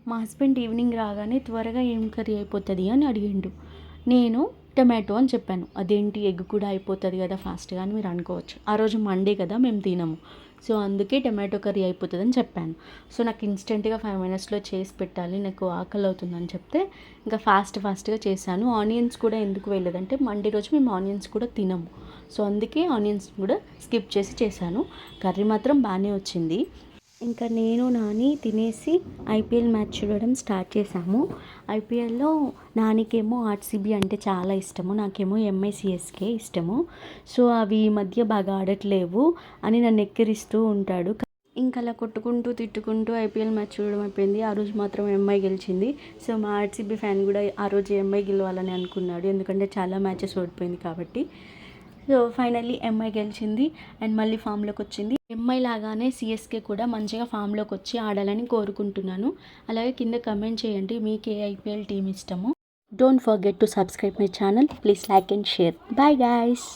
మా husband evening రాగానే త్వరగా ఏం కర్రీ అయిపోతుంది అని అడిగిండు. నేను టమాటో అని చెప్పాను. అదేంటి ఎగ్ కూడా అయిపోతుంది కదా ఫాస్ట్గా అని మీరు అనుకోవచ్చు. ఆ రోజు మండే కదా మేము తినము, సో అందుకే టమాటో కర్రీ అయిపోతుందని చెప్పాను. సో నాకు ఇన్స్టెంట్గా 5 మినిట్స్లో చేసి పెట్టాలి, నాకు ఆకలి అవుతుందని చెప్తే ఇంకా ఫాస్ట్గా చేశాను. ఆనియన్స్ కూడా ఎందుకు వేయలేదంటే మండే రోజు మేము ఆనియన్స్ కూడా తినము, సో అందుకే ఆనియన్స్ కూడా స్కిప్ చేసి చేశాను. కర్రీ మాత్రం బాగానే వచ్చింది. ఇంకా నేను నాని తినేసి ఐపీఎల్ మ్యాచ్ చూడడం స్టార్ట్ చేశాము. ఐపీఎల్లో నానికేమో ఆర్సీబీ అంటే చాలా ఇష్టము, నాకేమో ఎంఐ సిఎస్కే ఇష్టము. సో అవి ఈ మధ్య బాగా ఆడట్లేవు అని నన్ను ఎక్కిరిస్తూ ఉంటాడు. ఇంకా అలా కొట్టుకుంటూ తిట్టుకుంటూ ఐపీఎల్ మ్యాచ్ చూడడం అయిపోయింది. ఆ రోజు మాత్రం ఎంఐ గెలిచింది. సో మా ఆర్సీబీ ఫ్యాన్ కూడా ఆ రోజు ఎంఐ గెలవాలని అనుకున్నాడు, ఎందుకంటే చాలా మ్యాచెస్ ఓడిపోయింది కాబట్టి. సో ఫైనల్లీ ఎంఐ గెలిచింది అండ్ మళ్ళీ ఫామ్లోకి వచ్చింది. ఎంఐ లాగానే సిఎస్కే కూడా మంచిగా ఫామ్లోకి వచ్చి ఆడాలని కోరుకుంటున్నాను. అలాగే కింద కమెంట్ చేయండి మీకు ఏ ఐపీఎల్ టీం ఇష్టమో. Don't forget to subscribe my channel. Please like and share. Bye guys.